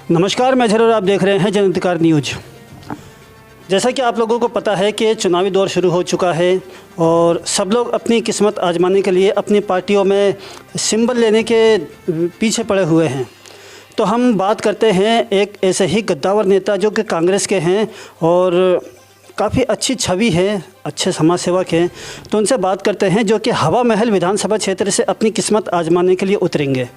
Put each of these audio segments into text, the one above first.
नमस्कार, मैं झर और आप देख रहे हैं जन अधिकार न्यूज। जैसा कि आप लोगों को पता है कि चुनावी दौर शुरू हो चुका है और सब लोग अपनी किस्मत आजमाने के लिए अपनी पार्टियों में सिंबल लेने के पीछे पड़े हुए हैं। तो हम बात करते हैं एक ऐसे ही गद्दावर नेता जो कि कांग्रेस के हैं और काफ़ी अच्छी छवि है, अच्छे समाज सेवक हैं। तो उनसे बात करते हैं जो कि हवा महल विधानसभा क्षेत्र से अपनी किस्मत आजमाने के लिए उतरेंगे।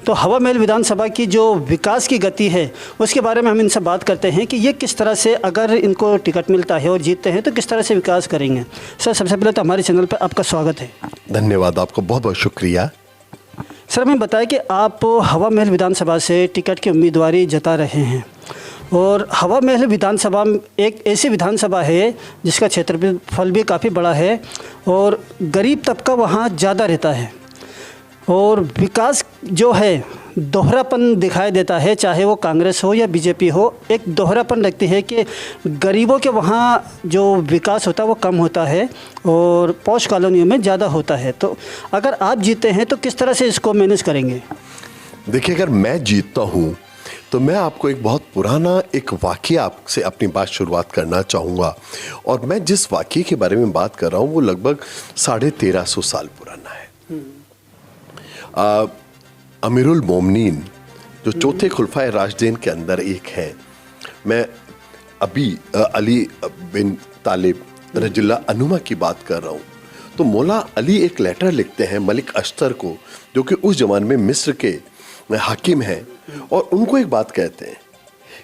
तो हवा महल विधानसभा की जो विकास की गति है उसके बारे में हम इनसे बात करते हैं कि ये किस तरह से, अगर इनको टिकट मिलता है और जीतते हैं तो किस तरह से विकास करेंगे। सर, सबसे पहले तो हमारे चैनल पर आपका स्वागत है। धन्यवाद, आपको बहुत बहुत शुक्रिया। सर, हमें बताएं कि आप हवा महल विधानसभा से टिकट की उम्मीदवारी जता रहे हैं और हवा महल विधानसभा एक ऐसी विधानसभा है जिसका क्षेत्रफल भी काफ़ी बड़ा है और गरीब तबका वहाँ ज़्यादा रहता है और विकास जो है दोहरापन दिखाई देता है, चाहे वो कांग्रेस हो या बीजेपी हो। एक दोहरापन लगती है कि गरीबों के वहाँ जो विकास होता है वो कम होता है और पॉश कॉलोनियों में ज़्यादा होता है। तो अगर आप जीते हैं तो किस तरह से इसको मैनेज करेंगे? देखिए, अगर मैं जीतता हूँ तो मैं आपको एक बहुत पुराना एक वाक़या आपसे अपनी बात शुरुआत करना चाहूँगा। और मैं जिस वाक़ये के बारे में बात कर रहा हूँ वो लगभग 1350 साल पुराना है। अमीरुल मोमिनीन जो चौथे खुलफाए राशिदीन के अंदर एक है, मैं अभी अली बिन तालिब रज़ियल्लाहु अन्हुमा की बात कर रहा हूँ। तो मौला अली एक लेटर लिखते हैं मलिक अश्तर को, जो कि उस ज़माने में मिस्र के हाकिम हैं, और उनको एक बात कहते हैं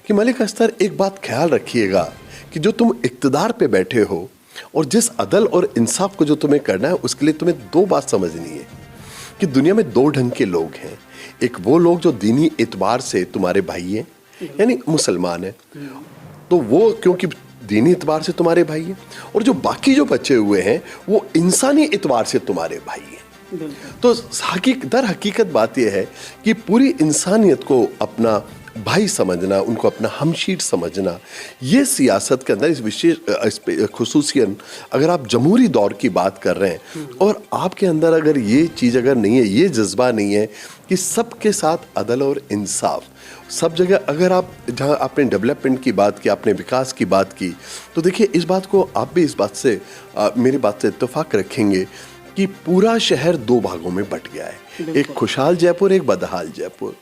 कि मलिक अश्तर, एक बात ख्याल रखिएगा कि जो तुम इक़्तिदार पे बैठे हो और जिस अदल और इंसाफ को जो तुम्हें करना है उसके लिए तुम्हें दो बात समझनी है कि दुनिया में दो ढंग के लोग हैं। एक वो लोग जो दीनी एतबार से तुम्हारे भाई हैं, यानी मुसलमान हैं, तो वो क्योंकि दीनी एतबार से तुम्हारे भाई हैं, और जो बाकी जो बचे हुए हैं वो इंसानी एतबार से तुम्हारे भाई हैं। तो दर हकीकत बात यह है कि पूरी इंसानियत को अपना भाई समझना, उनको अपना हमशीर समझना, ये सियासत के अंदर इस विशेष खुसूसियन अगर आप जमहूरी दौर की बात कर रहे हैं और आपके अंदर अगर ये चीज़ अगर नहीं है, ये जज्बा नहीं है कि सबके साथ अदल और इंसाफ, सब जगह, अगर आप जहाँ आपने डेवलपमेंट की बात की, आपने विकास की बात की, तो देखिए इस बात को आप भी इस बात से मेरी बात से इत्तेफाक रखेंगे कि पूरा शहर दो भागों में बट गया है, एक खुशहाल जयपुर, एक बदहाल जयपुर।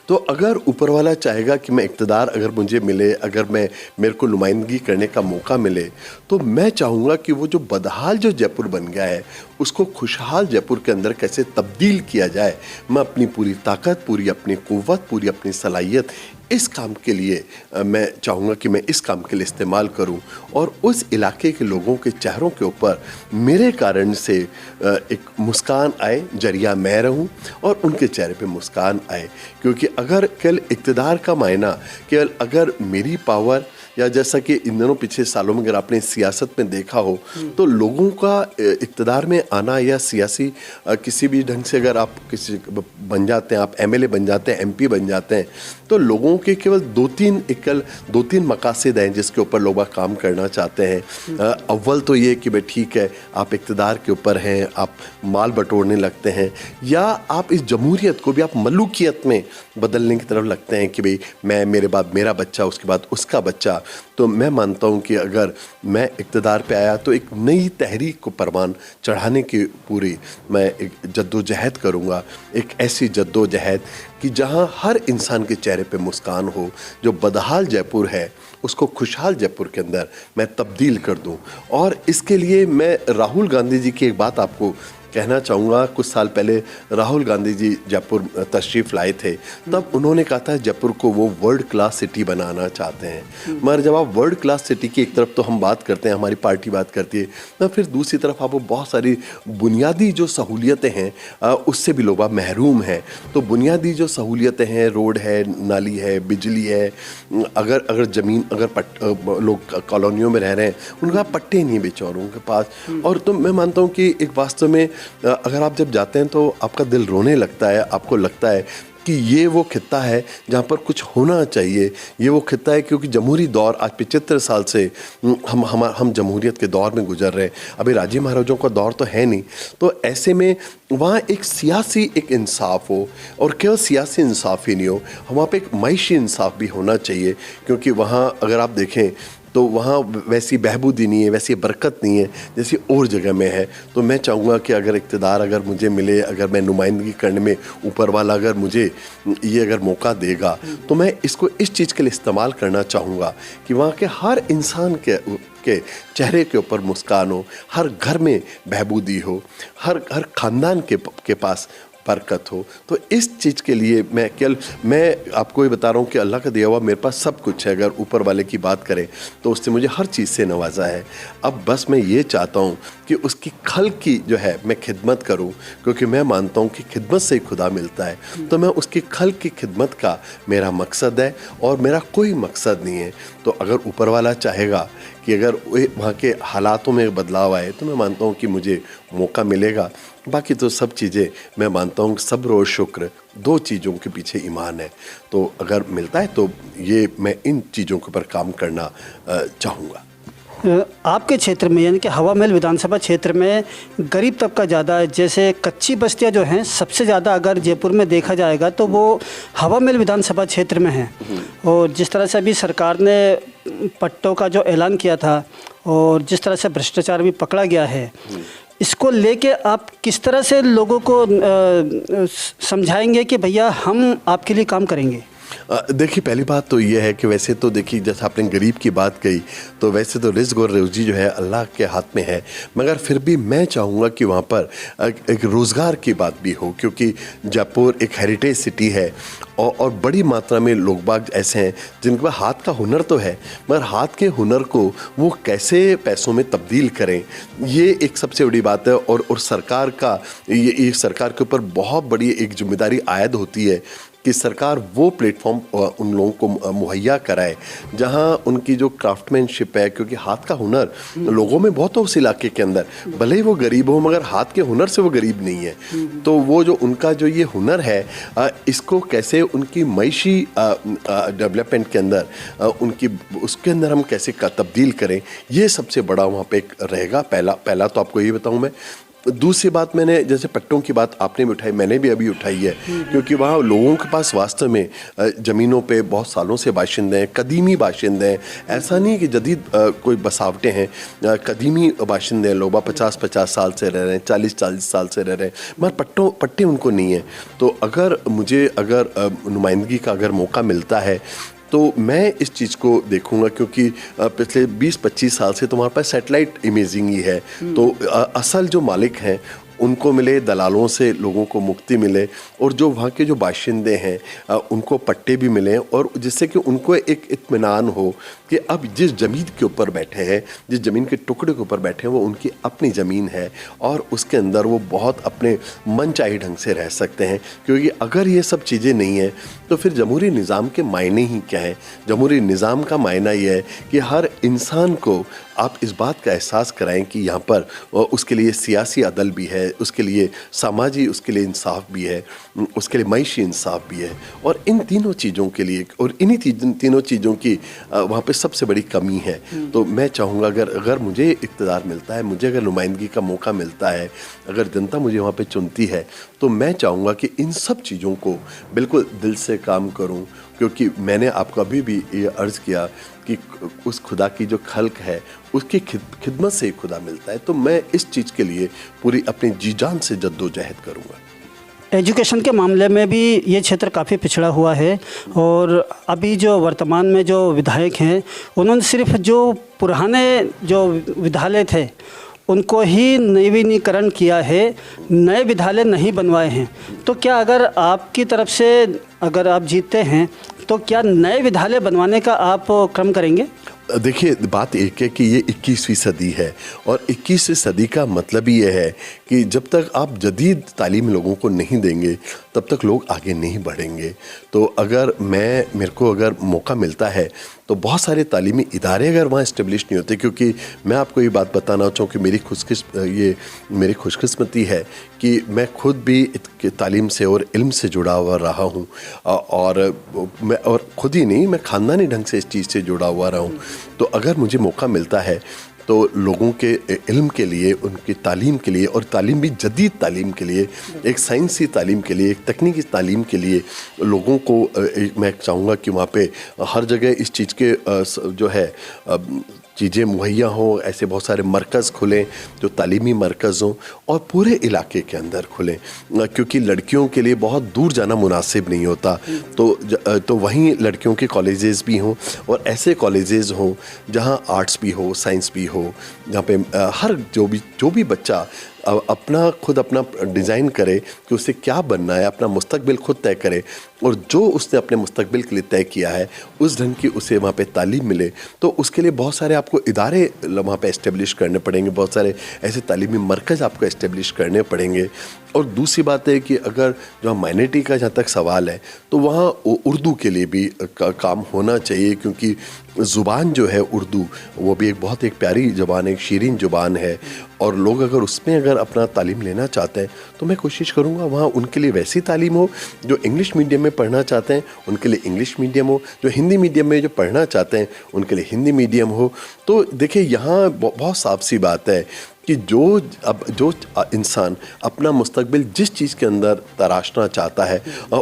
तो अगर ऊपर वाला चाहेगा कि मैं इक़्तिदार अगर मुझे मिले, अगर मेरे को नुमाइंदगी करने का मौका मिले, तो मैं चाहूँगा कि वो जो बदहाल जो जयपुर बन गया है उसको खुशहाल जयपुर के अंदर कैसे तब्दील किया जाए। मैं अपनी पूरी ताकत, पूरी अपनी क़ुव्वत, पूरी अपनी सलाहियत इस काम के लिए मैं चाहूँगा कि मैं इस काम के लिए इस्तेमाल करूँ और उस इलाके के लोगों के चेहरों के ऊपर मेरे कारण से एक मुस्कान आए, जरिया मैं रहूँ और उनके चेहरे पे मुस्कान आए। क्योंकि अगर कल इक़्तिदार का मायना केवल अगर मेरी पावर, या जैसा कि इन दिनों पिछले सालों में अगर आपने सियासत में देखा हो तो लोगों का इक़्तिदार में आना या सियासी किसी भी ढंग से अगर आप किसी बन जाते हैं, आप एमएलए बन जाते हैं, एमपी बन जाते हैं, तो लोगों के केवल दो तीन मकासद हैं जिसके ऊपर लोग काम करना चाहते हैं। अव्वल तो ये कि भाई ठीक है, आप इक़्तिदार के ऊपर हैं, आप माल बटोरने लगते हैं, या आप इस जमहूरियत को भी आप मलूकियत में बदलने की तरफ लगते हैं कि भाई मेरे बाद मेरा बच्चा, उसके बाद उसका बच्चा। तो मैं मानता हूँ कि अगर मैं इक़्तिदार पे आया तो एक नई तहरीक को परवान चढ़ाने की पूरी मैं एक जद्दोजहद करूँगा, एक ऐसी जद्दोजहद कि जहाँ हर इंसान के चेहरे पे मुस्कान हो। जो बदहाल जयपुर है उसको खुशहाल जयपुर के अंदर मैं तब्दील कर दूँ। और इसके लिए मैं राहुल गांधी जी की एक बात आपको कहना चाहूँगा। कुछ साल पहले राहुल गांधी जी जयपुर तशरीफ़ लाए थे, तब उन्होंने कहा था जयपुर को वो वर्ल्ड क्लास सिटी बनाना चाहते हैं। मगर जब आप वर्ल्ड क्लास सिटी की एक तरफ तो हम बात करते हैं, हमारी पार्टी बात करती है, तो फिर दूसरी तरफ आपको बहुत सारी बुनियादी जो सहूलियतें हैं उससे भी लोग महरूम हैं। तो बुनियादी जो सहूलियतें हैं, रोड है, नाली है, बिजली है, अगर ज़मीन अगर लोग कॉलोनियों में रह रहे हैं उनका पट्टे नहीं बेचारों के पास। और तो मैं मानता हूँ कि एक वास्तव में अगर आप जब जाते हैं तो आपका दिल रोने लगता है, आपको लगता है कि ये वो खित्ता है जहाँ पर कुछ होना चाहिए। ये वो खित्ता है क्योंकि जमहूरी दौर आज 75 साल से हम जमहूरियत के दौर में गुजर रहे हैं। अभी राजे महाराजों का दौर तो है नहीं, तो ऐसे में वहाँ एक सियासी एक इंसाफ हो, और केवल सियासी इंसाफ ही नहीं हो, वहाँ पे एक माइशी इंसाफ भी होना चाहिए। क्योंकि वहाँ अगर आप देखें तो वहाँ वैसी बहबूदी नहीं है, वैसी बरकत नहीं है जैसी और जगह में है। तो मैं चाहूँगा कि अगर इक़्तिदार अगर मुझे मिले, अगर मैं नुमाइंदगी करने में ऊपर वाला अगर मुझे ये अगर मौका देगा, तो मैं इसको इस चीज़ के लिए इस्तेमाल करना चाहूँगा कि वहाँ के हर इंसान के चेहरे के ऊपर मुस्कान हो, हर घर में बहबूदी हो, हर ख़ानदान के पास बरकत हो। तो इस चीज़ के लिए मैं आपको ये बता रहा हूँ कि अल्लाह का दिया हुआ मेरे पास सब कुछ है। अगर ऊपर वाले की बात करें तो उसने मुझे हर चीज़ से नवाजा है। अब बस मैं ये चाहता हूँ कि उसकी खल की जो है मैं खिदमत करूँ, क्योंकि मैं मानता हूँ कि खिदमत से ही खुदा मिलता है। तो मैं उसकी खल की खिदमत का मेरा मकसद है, और मेरा कोई मकसद नहीं है। तो अगर ऊपर वाला चाहेगा कि अगर वहाँ के हालातों में बदलाव आए, तो मैं मानता हूँ कि मुझे मौका मिलेगा। बाकी तो सब चीज़ें मैं मानता हूँ, सब्र और शुक्र, दो चीज़ों के पीछे ईमान है। तो अगर मिलता है तो ये मैं इन चीज़ों के ऊपर काम करना चाहूँगा। आपके क्षेत्र में यानी कि हवा महल विधानसभा क्षेत्र में गरीब तबका ज़्यादा है। जैसे कच्ची बस्तियां जो हैं सबसे ज़्यादा अगर जयपुर में देखा जाएगा तो वो हवा महल विधानसभा क्षेत्र में है। और जिस तरह से अभी सरकार ने पट्टों का जो ऐलान किया था और जिस तरह से भ्रष्टाचार भी पकड़ा गया है, इसको लेके आप किस तरह से लोगों को समझाएंगे कि भैया हम आपके लिए काम करेंगे? देखिए, पहली बात तो ये है कि वैसे तो देखिए, जैसे आपने गरीब की बात कही, तो वैसे तो रिज़्क़ और रोज़ी जो है अल्लाह के हाथ में है। मगर फिर भी मैं चाहूँगा कि वहाँ पर एक रोज़गार की बात भी हो, क्योंकि जयपुर एक हेरिटेज सिटी है और बड़ी मात्रा में लोग बाग ऐसे हैं जिनके पास हाथ का हुनर तो है, मगर हाथ के हुनर को वो कैसे पैसों में तब्दील करें, ये एक सबसे बड़ी बात है। और सरकार का ये सरकार के ऊपर बहुत बड़ी एक जिम्मेदारी आयद होती है कि सरकार वो प्लेटफॉर्म उन लोगों को मुहैया कराए जहां उनकी जो क्राफ्टमैनशिप है, क्योंकि हाथ का हुनर लोगों में बहुत हो उस इलाके के अंदर, भले ही वो गरीब हो मगर हाथ के हुनर से वो गरीब नहीं है। तो वो जो उनका जो ये हुनर है, इसको कैसे उनकी मईशी डेवलपमेंट के अंदर उनकी उसके अंदर हम कैसे तब्दील करें, ये सबसे बड़ा वहाँ पे रहेगा। पहला तो आपको ये बताऊँ मैं। दूसरी बात, मैंने जैसे पट्टों की बात आपने भी उठाई, मैंने भी अभी उठाई है, क्योंकि वहाँ लोगों के पास वास्तव में ज़मीनों पे बहुत सालों से बाशिंदे हैं, कदीमी बाशिंदे हैं। ऐसा नहीं कि जदीद कोई बसावटें हैं, कदीमी बाशिंदे हैं। लोग 50-50 साल से रह रहे हैं, 40-40 साल से रह रहे हैं, मगर पट्टे उनको नहीं है। तो अगर मुझे नुमाइंदगी का अगर मौका मिलता है तो मैं इस चीज़ को देखूंगा, क्योंकि पिछले 20-25 साल से तुम्हारे पास सैटेलाइट इमेजिंग ही है। तो असल जो मालिक हैं उनको मिले, दलालों से लोगों को मुक्ति मिले, और जो वहाँ के जो बाशिंदे हैं उनको पट्टे भी मिले, और जिससे कि उनको एक इत्मीनान हो कि अब जिस ज़मीन के ऊपर बैठे हैं, जिस ज़मीन के टुकड़े के ऊपर बैठे हैं, वो उनकी अपनी ज़मीन है और उसके अंदर वो बहुत अपने मनचाही ढंग से रह सकते हैं। क्योंकि अगर ये सब चीज़ें नहीं हैं तो फिर जमहूरी निज़ाम के मायने ही क्या है? जमहूरी निज़ाम का मायना ये है कि हर इंसान को आप इस बात का एहसास कराएं कि यहाँ पर उसके लिए सियासी अदल भी है, उसके लिए समाजी, उसके लिए इंसाफ भी है, उसके लिए मईशी इंसाफ भी है। और इन तीनों चीज़ों के लिए, और इन्हीं तीनों चीज़ों की वहाँ पे सबसे बड़ी कमी है। तो मैं चाहूँगा अगर मुझे इक़्तिदार मिलता है, मुझे अगर नुमाइंदगी का मौका मिलता है, अगर जनता मुझे वहाँ पे चुनती है, तो मैं चाहूँगा कि इन सब चीज़ों को बिल्कुल दिल से काम करूँ। क्योंकि मैंने आपको अभी भी ये अर्ज़ किया कि उस खुदा की जो खल्क है उसकी खिदमत से ही खुदा मिलता है। तो मैं इस चीज़ के लिए पूरी अपनी जी जान से जद्दोजहद करूँगा। एजुकेशन के मामले में भी ये क्षेत्र काफ़ी पिछड़ा हुआ है, और अभी जो वर्तमान में जो विधायक हैं उन्होंने सिर्फ जो पुराने जो विद्यालय थे उनको ही नवीनीकरण किया है, नए विद्यालय नहीं बनवाए हैं। तो क्या अगर आपकी तरफ से अगर आप जीतते हैं तो क्या नए विद्यालय बनवाने का आप क्रम करेंगे? देखिए, बात एक है कि ये 21वीं सदी है, और 21वीं सदी का मतलब ही ये है कि जब तक आप जदीद तालीम लोगों को नहीं देंगे तब तक लोग आगे नहीं बढ़ेंगे। तो अगर मेरे को अगर मौका मिलता है तो बहुत सारे तालीमी इदारे अगर वहाँ इस्टेब्लिश नहीं होते, क्योंकि मैं आपको ये बात बताना चाहूँ कि मेरी खुशकिस्मती है कि मैं खुद भी तालीम से और इल्म से जुड़ा हुआ रहा हूँ, और खुद ही नहीं, मैं ख़ानदानी ढंग से इस चीज़ से जुड़ा हुआ रहा हूँ। तो अगर मुझे मौका मिलता है तो लोगों के इल्म के लिए, उनकी तालीम के लिए, और तालीम भी जदीद तालीम के लिए, एक साइंसी तालीम के लिए, एक तकनीकी तालीम के लिए लोगों को मैं चाहूँगा कि वहाँ पे हर जगह इस चीज़ के जो है चीज़ें मुहैया हों, ऐसे बहुत सारे मरकज़ खुलें जो तालीमी मरकज़ हों और पूरे इलाके के अंदर खुलें, क्योंकि लड़कियों के लिए बहुत दूर जाना मुनासिब नहीं होता। तो वहीं लड़कियों के कॉलेजेस भी हों और ऐसे कॉलेजेस हों जहां आर्ट्स भी हो, साइंस भी हो, जहाँ पे हर जो भी बच्चा खुद अपना डिज़ाइन करे कि उसे क्या बनना है, अपना मुस्तकबिल खुद तय करे, और जो उसने अपने मुस्तकबिल के लिए तय किया है उस ढंग की उसे वहाँ पे तालीम मिले। तो उसके लिए बहुत सारे आपको इदारे वहाँ पे इस्टेब्लिश करने पड़ेंगे, बहुत सारे ऐसे तालीमी मरकज़ आपको इस्टेब्लिश करने पड़ेंगे। और दूसरी बात है कि अगर जो माइनॉरिटी का जहाँ तक सवाल है तो वहाँ उर्दू के लिए भी काम होना चाहिए, क्योंकि ज़ुबान जो है उर्दू, वो भी एक प्यारी ज़ुबान है, एक शीरीन ज़ुबान है, और लोग अगर उसमें अगर अपना तालीम लेना चाहते हैं तो मैं कोशिश करूँगा वहाँ उनके लिए वैसी तालीम हो। जो इंग्लिश मीडियम में पढ़ना चाहते हैं उनके लिए इंग्लिश मीडियम हो, जो हिंदी मीडियम में जो पढ़ना चाहते हैं उनके लिए हिंदी मीडियम हो। तो देखिए यहाँ बहुत साफ सी बात है कि जो इंसान अपना मुस्तकबिल जिस चीज़ के अंदर तराशना चाहता है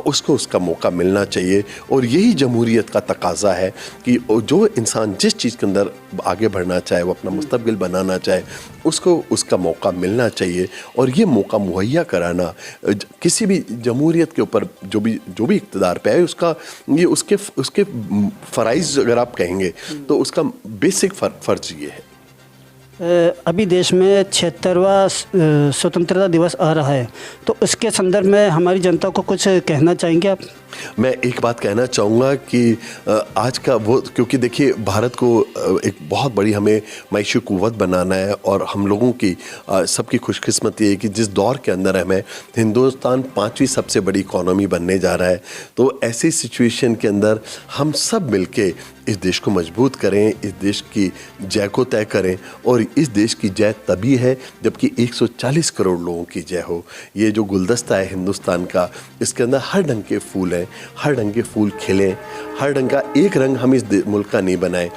उसको उसका मौका मिलना चाहिए, और यही जमहूरियत का तकाजा है कि जो इंसान जिस चीज़ के अंदर आगे बढ़ना चाहे, वो अपना मुस्तकबिल बनाना चाहे, उसको उसका मौका मिलना चाहिए। और ये मौका मुहैया कराना किसी भी जमहूरियत के ऊपर जो भी इक़्तिदार पे है उसके फ़राइज़ अगर आप कहेंगे तो उसका बेसिक फ़र्ज़ ये है। अभी देश में 76वां स्वतंत्रता दिवस आ रहा है, तो उसके संदर्भ में हमारी जनता को कुछ कहना चाहेंगे आप? मैं एक बात कहना चाहूँगा कि आज का वो, क्योंकि देखिए भारत को एक बहुत बड़ी हमें मईशी क़ुव्वत बनाना है, और हम लोगों की सबकी खुशकिस्मती है कि जिस दौर के अंदर हमें हिंदुस्तान 5वीं सबसे बड़ी इकॉनमी बनने जा रहा है। तो ऐसी सिचुएशन के अंदर हम सब मिलके इस देश को मजबूत करें, इस देश की जय को तय करें, और इस देश की जय तभी है जबकि 140 करोड़ लोगों की जय हो। ये जो गुलदस्ता है हिंदुस्तान का, इसके अंदर हर ढंग के फूल हैं, हर ढंग के फूल खिलें, हर ढंग का एक रंग हम इस मुल्क का नहीं बनाएं,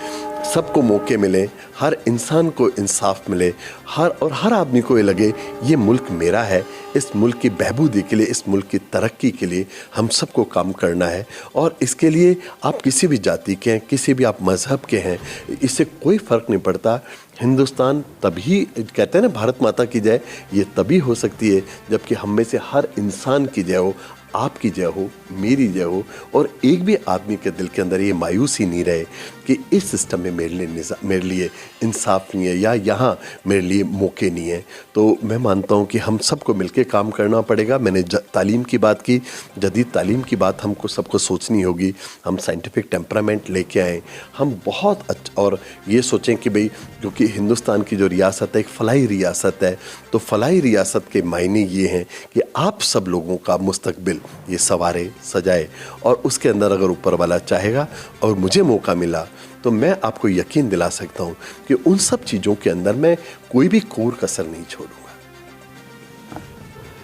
सबको मौके मिले, हर इंसान को इंसाफ मिले, हर आदमी को ये लगे ये मुल्क मेरा है। इस मुल्क की बहबूदी के लिए, इस मुल्क की तरक्की के लिए हम सबको काम करना है, और इसके लिए आप किसी भी जाति के हैं, किसी भी आप मज़हब के हैं, इससे कोई फ़र्क नहीं पड़ता। हिंदुस्तान तभी, कहते हैं ना भारत माता की जय, ये तभी हो सकती है जबकि हम में से हर इंसान की जय हो, आपकी जय हो, मेरी जय हो, और एक भी आदमी के दिल के अंदर ये मायूसी नहीं रहे कि इस सिस्टम में मेरे लिए इंसाफ नहीं है, या यहाँ मेरे लिए मौके नहीं है। तो मैं मानता हूँ कि हम सबको मिलकर काम करना पड़ेगा। मैंने तालीम की बात की, जदीद तालीम की बात हमको सबको सोचनी होगी। हम साइंटिफिक टेम्परामेंट लेके आएँ, हम बहुत और ये सोचें कि भाई, क्योंकि हिंदुस्तान की जो रियासत है एक फ़लाही रियासत है, तो फ़लाही रियासत के मायने ये हैं कि आप सब लोगों का मुस्तकबिल ये सवारे, सजाए, और उसके अंदर अगर ऊपर वाला चाहेगा और मुझे मौका मिला तो मैं आपको यकीन दिला सकता हूँ कि उन सब चीज़ों के अंदर मैं कोई भी कोर कसर नहीं छोड़ूंगा।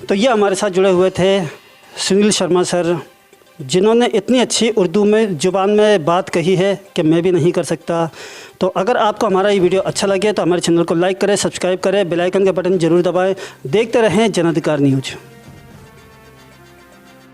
तो ये हमारे साथ जुड़े हुए थे सुनील शर्मा सर, जिन्होंने इतनी अच्छी उर्दू में ज़ुबान में बात कही है कि मैं भी नहीं कर सकता। तो अगर आपको हमारा ये वीडियो अच्छा लगे तो हमारे चैनल को लाइक करें, सब्सक्राइब करें, बेल आइकन का बटन ज़रूर दबाएं। देखते रहें जन अधिकार न्यूज़।